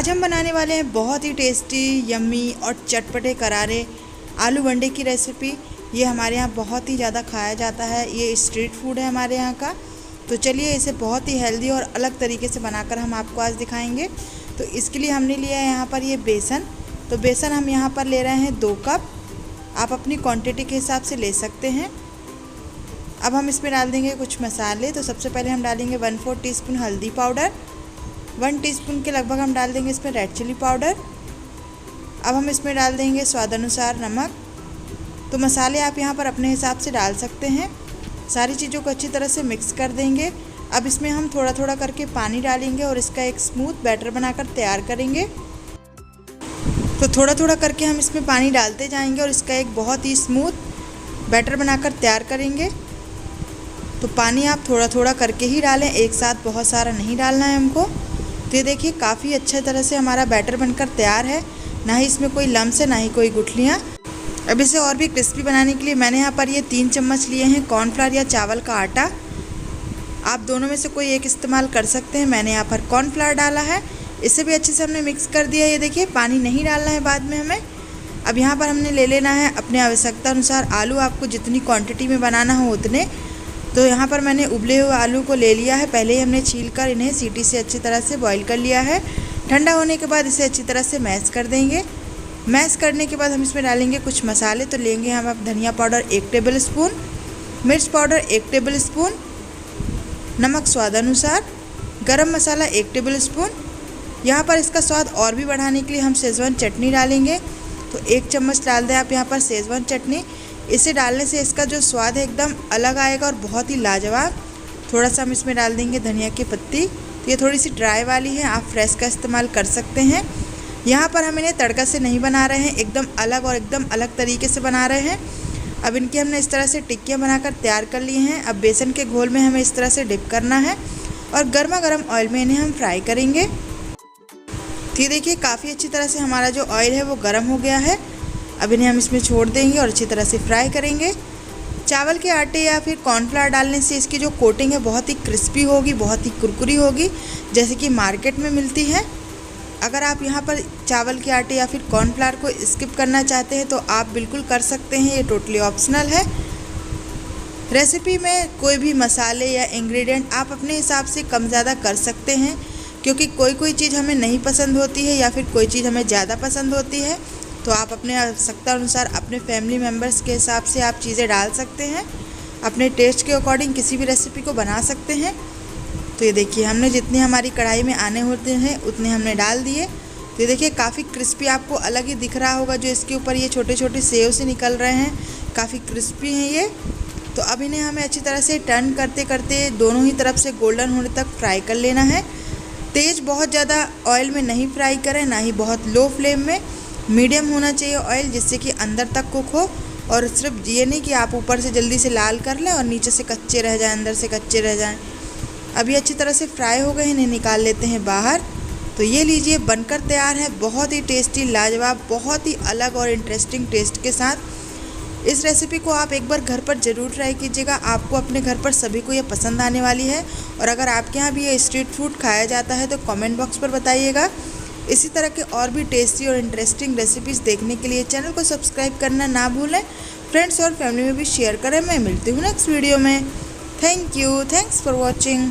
आज हम बनाने वाले हैं बहुत ही टेस्टी, यम्मी और चटपटे करारे आलू वंडे की रेसिपी। ये हमारे यहाँ बहुत ही ज़्यादा खाया जाता है। ये स्ट्रीट फूड है हमारे यहाँ का। तो चलिए इसे बहुत ही हेल्दी और अलग तरीके से बनाकर हम आपको आज दिखाएंगे। तो इसके लिए हमने लिया है यहाँ पर ये बेसन। तो बेसन हम यहाँ पर ले रहे हैं 2 कप। आप अपनी क्वांटिटी के हिसाब से ले सकते हैं। अब हम इसमें डाल देंगे कुछ मसाले। तो सबसे पहले हम डालेंगे 1/4 टीस्पून हल्दी पाउडर, 1 टीस्पून के लगभग हम डाल देंगे इसमें रेड चिली पाउडर। अब हम इसमें डाल देंगे स्वाद अनुसार नमक। तो मसाले आप यहाँ पर अपने हिसाब से डाल सकते हैं। सारी चीज़ों को अच्छी तरह से मिक्स कर देंगे। अब इसमें हम थोड़ा थोड़ा करके पानी डालेंगे और इसका एक स्मूथ बैटर बनाकर तैयार करेंगे। तो थोड़ा थोड़ा करके हम इसमें पानी डालते जाएंगे और इसका एक बहुत ही स्मूथ बैटर बनाकर तैयार करेंगे। तो पानी आप थोड़ा थोड़ा करके ही डालें, एक साथ बहुत सारा नहीं डालना है हमको। तो ये देखिए काफ़ी अच्छे तरह से हमारा बैटर बनकर तैयार है। ना ही इसमें कोई लम्स है, ना ही कोई गुठलियाँ। अब इसे और भी क्रिस्पी बनाने के लिए मैंने यहाँ पर ये 3 चम्मच लिए हैं कॉर्नफ्लावर या चावल का आटा। आप दोनों में से कोई एक इस्तेमाल कर सकते हैं। मैंने यहाँ पर कॉर्नफ्लावर डाला है। इसे भी अच्छे से हमने मिक्स कर दिया। ये देखिए पानी नहीं डालना है बाद में हमें। अब यहाँ पर हमने ले लेना है अपने आवश्यकता अनुसार आलू। आपको जितनी क्वान्टिटी में बनाना हो उतने। तो यहाँ पर मैंने उबले हुए आलू को ले लिया है। पहले ही हमने छीलकर इन्हें सीटी से अच्छी तरह से बॉईल कर लिया है। ठंडा होने के बाद इसे अच्छी तरह से मैश कर देंगे। मैश करने के बाद हम इसमें डालेंगे कुछ मसाले। तो लेंगे हम अब धनिया पाउडर 1 टेबल स्पून, मिर्च पाउडर 1 टेबल स्पून, नमक स्वाद अनुसार, गरम मसाला 1 टेबल स्पून। यहाँ पर इसका स्वाद और भी बढ़ाने के लिए हम शेजवान चटनी डालेंगे। तो 1 चम्मच डाल दें आप यहाँ पर शेजवान चटनी। इसे डालने से इसका जो स्वाद है एकदम अलग आएगा और बहुत ही लाजवाब। थोड़ा सा हम इसमें डाल देंगे धनिया की पत्ती। तो ये थोड़ी सी ड्राई वाली है, आप फ्रेश का इस्तेमाल कर सकते हैं। यहाँ पर हम इन्हें तड़का से नहीं बना रहे हैं, एकदम अलग तरीके से बना रहे हैं। अब इनकी हमने इस तरह से टिक्कियाँ बनाकर तैयार कर ली हैं। अब बेसन के घोल में हमें इस तरह से डिप करना है और गर्मा गर्म ऑयल में इन्हें हम फ्राई करेंगे। तो ये देखिए काफ़ी अच्छी तरह से हमारा जो ऑयल है वो गर्म हो गया है। अब इन्हें हम इसमें छोड़ देंगे और अच्छी तरह से फ्राई करेंगे। चावल के आटे या फिर कॉर्नफ्लावर डालने से इसकी जो कोटिंग है बहुत ही क्रिस्पी होगी, बहुत ही कुरकुरी होगी, जैसे कि मार्केट में मिलती है। अगर आप यहाँ पर चावल के आटे या फिर कॉर्नफ्लावर को स्किप करना चाहते हैं तो आप बिल्कुल कर सकते हैं, ये टोटली ऑप्शनल है। रेसिपी में कोई भी मसाले या इंग्रेडिएंट आप अपने हिसाब से कम ज़्यादा कर सकते हैं, क्योंकि कोई चीज़ हमें नहीं पसंद होती है या फिर कोई चीज़ हमें ज़्यादा पसंद होती है। तो आप अपने आवश्यकता अनुसार अपने फैमिली मेम्बर्स के हिसाब से आप चीज़ें डाल सकते हैं। अपने टेस्ट के अकॉर्डिंग किसी भी रेसिपी को बना सकते हैं। तो ये देखिए हमने जितने हमारी कढ़ाई में आने होते हैं उतने हमने डाल दिए। तो ये देखिए काफ़ी क्रिस्पी आपको अलग ही दिख रहा होगा, जो इसके ऊपर ये छोटे छोटे सेव से निकल रहे हैं, काफ़ी क्रिस्पी हैं ये। तो अब इन्हें हमें अच्छी तरह से टर्न करते करते दोनों ही तरफ से गोल्डन होने तक फ्राई कर लेना है। तेज़ बहुत ज़्यादा ऑयल में नहीं फ्राई करें, ना ही बहुत लो फ्लेम में। मीडियम होना चाहिए ऑयल, जिससे कि अंदर तक कुक हो। और सिर्फ ये नहीं कि आप ऊपर से जल्दी से लाल कर लें और नीचे से कच्चे रह जाएं, अंदर से कच्चे रह जाएं। अभी अच्छी तरह से फ्राई हो गए, इन्हें निकाल लेते हैं बाहर। तो ये लीजिए बनकर तैयार है, बहुत ही टेस्टी, लाजवाब, बहुत ही अलग और इंटरेस्टिंग टेस्ट के साथ। इस रेसिपी को आप एक बार घर पर ज़रूर ट्राई कीजिएगा। आपको अपने घर पर सभी को ये पसंद आने वाली है। और अगर आपके यहाँ भी ये स्ट्रीट फूड खाया जाता है तो कमेंट बॉक्स पर बताइएगा। इसी तरह के और भी टेस्टी और इंटरेस्टिंग रेसिपीज़ देखने के लिए चैनल को सब्सक्राइब करना ना भूलें। फ्रेंड्स और फैमिली में भी शेयर करें। मैं मिलती हूँ नेक्स्ट वीडियो में। Thank you, thanks for watching.